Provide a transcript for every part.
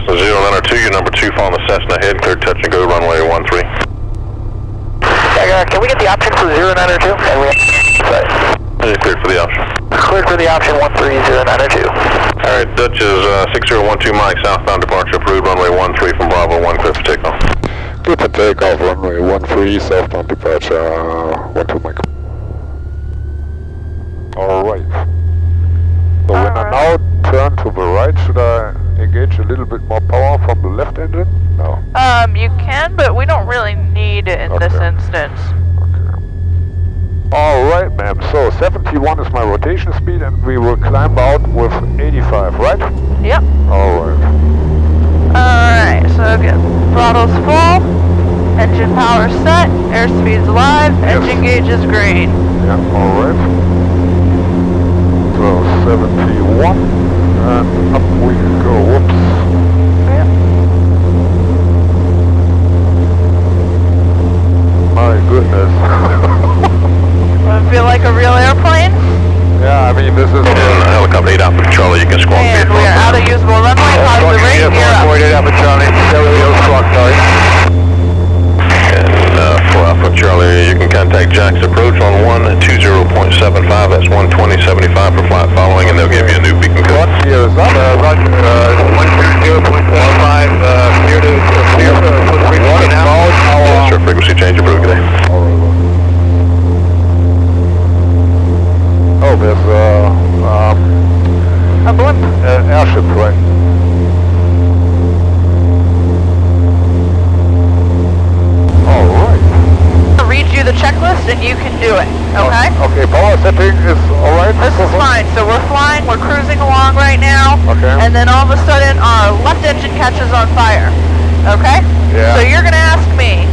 Cessna 092, your number 2 following the Cessna ahead, clear touch and go, runway 13. Can we get the option for 092? And we Cleared for the option. cleared for the option 13092. Alright, Dutch is 6012 Mike, southbound departure approved, runway 13 from Bravo 1, clear for takeoff. Clear for takeoff, runway 13, southbound departure, 12 Mike. Alright. So when I now turn to the right, should I engage a little bit more power from the left engine? No. You can, but we don't really need it in this instance. Alright, ma'am. So 71 is my rotation speed and we will climb out with 85, right? Yep. Alright. Alright, so again, throttle's full, engine power set, airspeed's live, engine gauge is green. Yeah, alright. So 71 and up we go. Whoops. Yep. My goodness. Feel like a real airplane? Yeah, I mean this is Helicopter 8 Alpha Charlie, you can squawk. And we are out of usable runway, pause the rate, gear up. 8 Alpha Charlie, squawk, sorry. And 4 Alpha Charlie, you can contact Jack's approach on 120.75, that's 120.75 for flight following, and they'll give you a new beacon code. Here is up. 120.75, clear to frequency now. Short frequency change approved today. Oh, there's A blimp. airship, right? Alright. I'll read you the checklist and you can do it, okay? Okay, power setting is alright? This is fine. So we're flying, we're cruising along right now. Okay. And then all of a sudden our left engine catches on fire. Okay? Yeah. So you're going to ask me,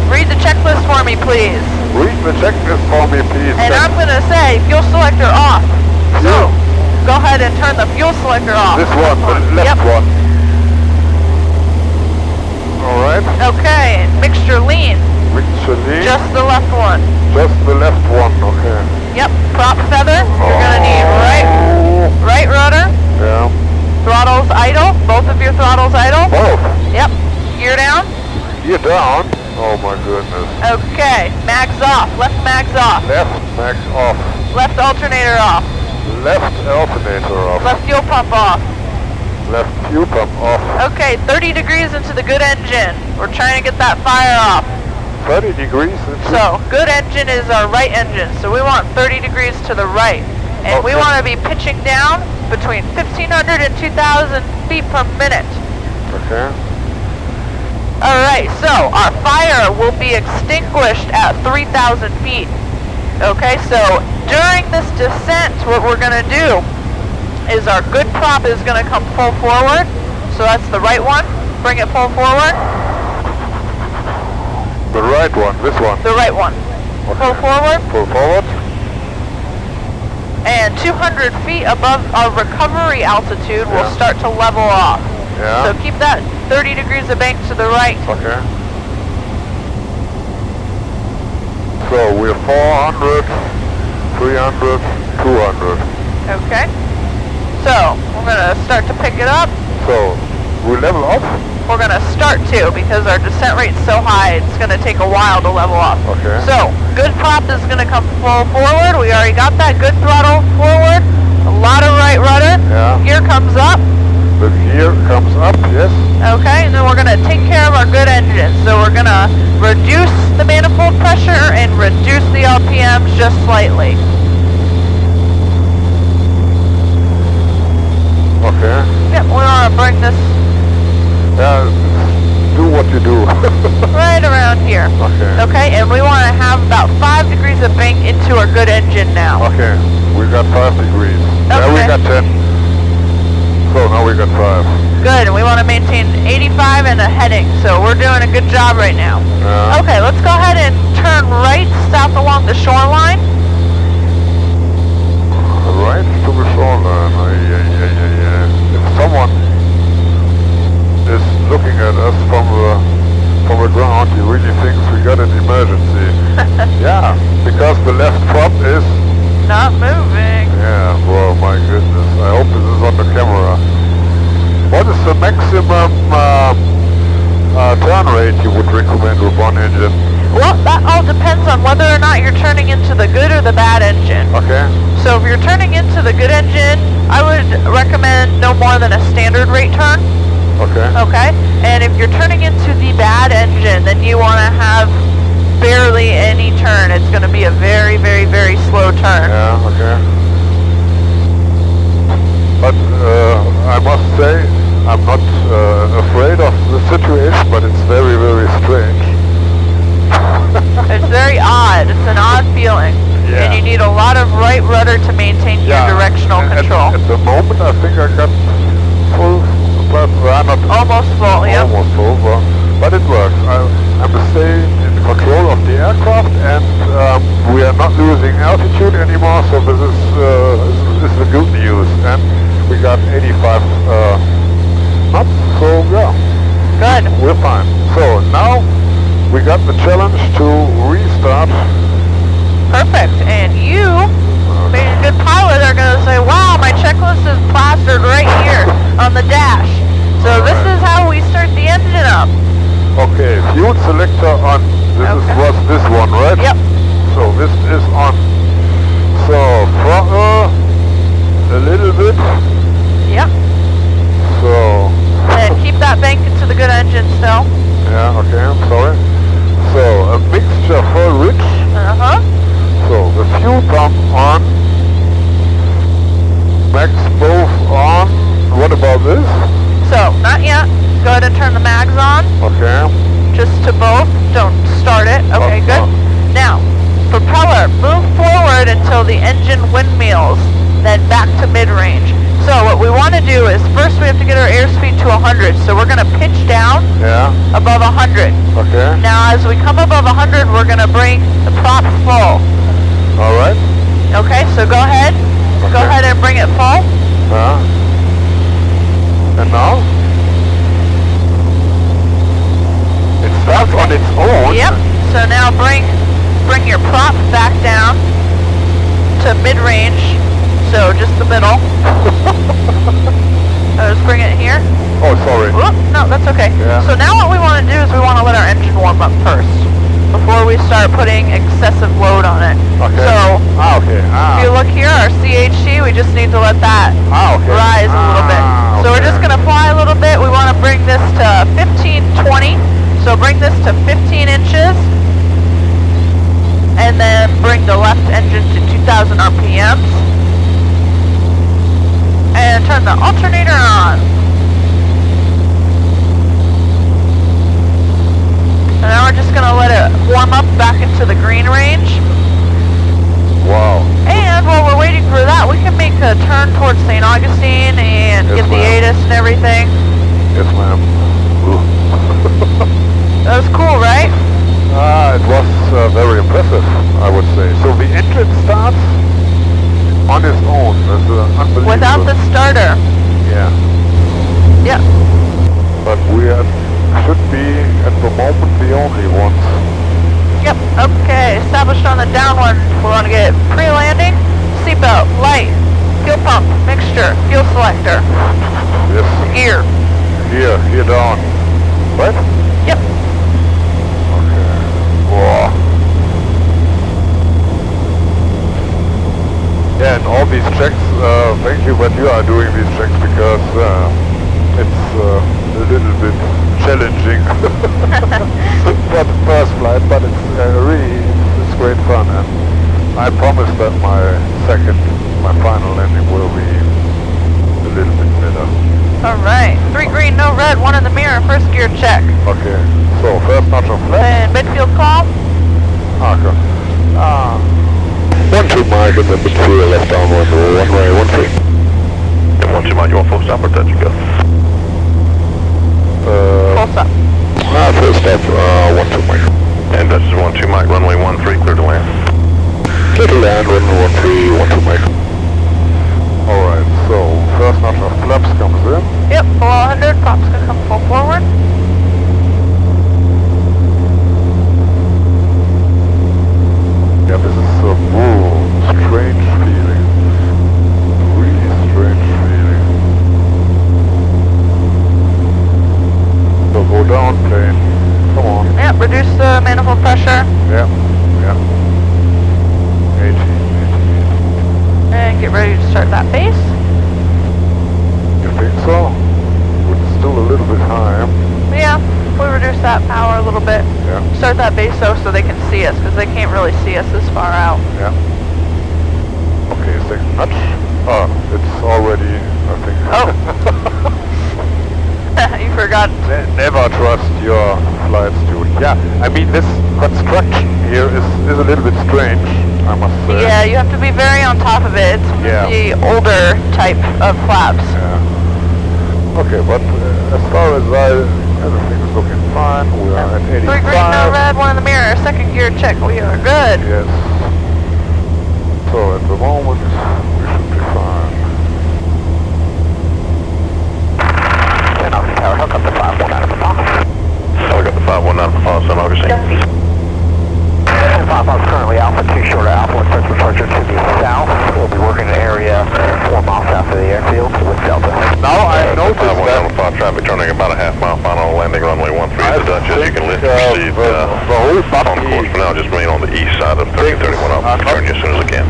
read the checklist for me, please. Read the checklist for me, please. And I'm going to say fuel selector off. So go ahead and turn the fuel selector off. This one, the left one. Alright. Okay, mixture lean. Mixture lean. Just the left one. Just the left one, okay. Yep, prop feather. You're going to need right rudder. Yeah. Throttles idle. Both of your throttles idle. Both. Yep. Gear down. Gear down. Oh my goodness. Okay, mags off. Left mags off. Left max off. Left alternator off. Left alternator off. Left fuel pump off. Left fuel pump off. Okay, 30 degrees into the good engine. We're trying to get that fire off. 30 degrees into... So, good engine is our right engine. So we want 30 degrees to the right. And we want to be pitching down between 1,500 and 2,000 feet per minute. Okay. Alright, so our fire will be extinguished at 3,000 feet. Okay, so during this descent, what we're going to do is our good prop is going to come full forward. So that's the right one. Bring it full forward. The right one, this one. The right one. Okay. Full forward. Full forward. And 200 feet above our recovery altitude, we'll Yeah. start to level off. Yeah. So keep that 30 degrees of bank to the right. Okay. So we're 400, 300, 200. Okay. So we're going to start to pick it up. So we level off? We're going to start to because our descent rate's so high, it's going to take a while to level off. Okay. So good prop is going to come full forward. We already got that. Good throttle forward. A lot of right rudder. Yeah. Gear comes up. The gear comes up, yes. Okay, and then we're going to take care of our good engine. So we're going to reduce the manifold pressure and reduce the RPMs just slightly. Okay. Yep, we want to bring this Yeah, do what you do. right around here. Okay. Okay, and we want to have about 5 degrees of bank into our good engine now. Okay, we got 5 degrees. Yeah, we Okay. got 10. So now we got 5. Good, and we want to maintain 85 and a heading, so we're doing a good job right now. Okay, let's go ahead and turn right south along the shoreline. Right to the shoreline. Yeah. If someone is looking at us from the ground, he really thinks we got an emergency. Yeah, because the left prop is... Not moving. Yeah, well, my goodness. I hope this is on the camera. What is the maximum minimum turn rate you would recommend with one engine? Well, that all depends on whether or not you're turning into the good or the bad engine. Okay. So if you're turning into the good engine, I would recommend no more than a standard rate turn. Okay. Okay? And if you're turning into the bad engine, then you want to have barely any turn. It's going to be a very, very, very slow turn. Yeah, okay. But I must say, I'm not afraid of the situation, but it's very, very strange. It's very odd. It's an odd feeling. Yeah. And you need a lot of right rudder to maintain your directional control. At the moment, I think I got full, but not Almost full, yeah. almost full, but it works. I'm staying in control of the aircraft, and we are not losing altitude anymore. So this is the good news. And we got 85 knots. So yeah, Good. we're fine. So now we got the challenge to restart. Perfect. And you, being a good pilot, are going to say, wow, my checklist is plastered right here on the dash. So this is how we start the engine up. Okay, fuel selector on. Was this one, right? Yep. So this is on. So throttle a little bit. Yep. So. And keep that bank into the good engine still. Yeah. Okay. I'm sorry. So a mixture full rich. Uh-huh. So the fuel pump on. Max both on. What about this? So, not yet. Go ahead and turn the mags on. Okay. Just to both. Don't start it. Okay, good. Now, propeller, move forward until the engine windmills, then back to mid-range. So what we want to do is, first we have to get our airspeed to 100. So we're going to pitch down above 100. Okay. Now, as we come above 100, we're going to bring the prop full. All right. Okay, so go ahead. Okay. Go ahead and bring it full. And now? It starts on its own? Yep. So now bring your prop back down to mid-range. So just the middle. Just bring it here. Oh, sorry. Whoop, no, that's okay. Yeah. So now what we want to do is we want to let our engine warm up first before we start putting excessive load on it. Okay. So if you look here, our CHC, we just need to let that rise a little bit. So we're just going to fly a little bit. We want to bring this to 1520. So bring this to 15 inches. And then bring the left engine to 2,000 RPMs. And turn the alternator on. And now we're just going to let it warm up back into the green range. Wow. And while we're waiting for that, we can make a turn towards St. Augustine and get the ATIS and everything. Yes, ma'am. That was cool, right? It was very impressive, I would say. So the engine starts on its own. That's unbelievable. Without the starter. Yeah. Yep. But we should be, at the moment, the only ones. Yep. Okay. Established on the down one. We want to get pre-landing, seatbelt, light, fuel pump, mixture, fuel selector. Yes. Gear. Here down. Right? Yep. Okay. Whoa. Yeah, and all these checks, thank you that you are doing these checks, because it's a little bit challenging for the first flight, but it's really, it's great fun, and I promise that my final landing will be a little bit better. Alright. 3 green, no red, 1 in the mirror, first gear check. Okay, so first notch of flat. Then midfield call. Okay. 1-2 Mike, and then midfield left down, 1 right, 1-3. And 1-2 Mike, you want full stop or touch and go? Full stop. Full stop, 1-2 Mike. And Dutch is 1-2 Mike, runway 13, clear to land. Clear to land, runway 13, 1-2 Mike. Alright, so first notch of flaps comes in. Yep, below 100, prop's gonna come full forward. Yeah, this is a strange feeling. Really strange feeling. think so. It's still a little bit high. Yeah, we reduce that power a little bit. Yeah. Start that base so they can see us, because they can't really see us this far out. Yeah. Okay, second notch. Oh, it's already, I think. Oh. You forgot. Never trust your flight steward. Yeah, I mean this construction here is a little bit strange, I must say. Yeah, you have to be very on top of it. It's one of the older type of flaps. Yeah. Okay, but as far as everything is looking fine. We are at 85. 3 green, no red, 1 in the mirror. Second gear check. We are good. Yes. So at the moment we should be fine. And August Tower, hook up the 519 for Papa. I'll get the 519 for Papa, San Augustine. 5 miles currently Alpha 2 short of Alpha, expect departure to the south. We'll be working in an area 4 miles south of the airfield with Delta. Now I noticed 519 traffic turning about a half mile final landing runway 13 at the Dutchess. You can lift and proceed the whole on course for now. Just remain on the east side of 3031. I'll turn you as soon as I can.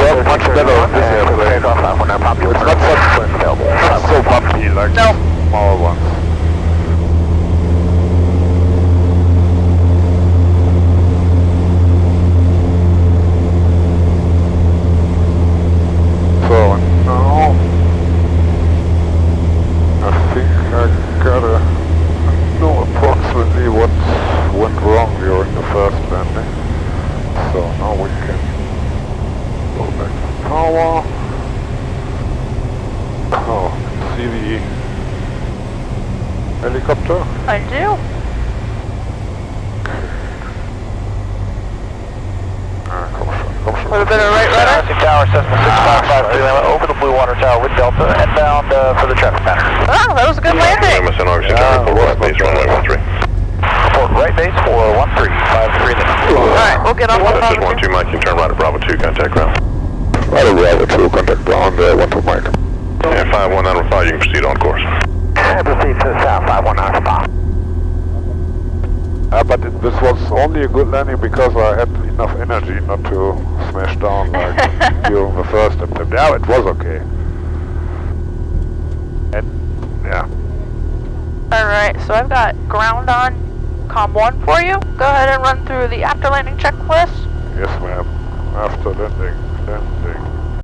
work much better on this airplane. It's not so bumpy like the small ones. So now I think I gotta know approximately what went wrong during the first landing. So now we can go back to power. Oh, see the helicopter? I do. A little bit of right rudder. Tower, Cessna 6553, over the Blue Water Tower with Delta, and bound for the traffic pattern. Oh, that was a good landing. San Augustine, report right base, runway 13. Report right base for 1353 then. Alright, we'll get on This is 12 Mike, you can turn right at Bravo 2, contact ground. Right at Bravo 2, contact ground, 12 Mike. And 51905, you can proceed on course. And proceed to the south, 519 for But this was only a good landing because I had enough energy not to smash down like during the first attempt. Yeah, it was okay. And, yeah. Alright, so I've got ground on COM 1 for you. Go ahead and run through the after landing checklist. Yes, ma'am. After landing.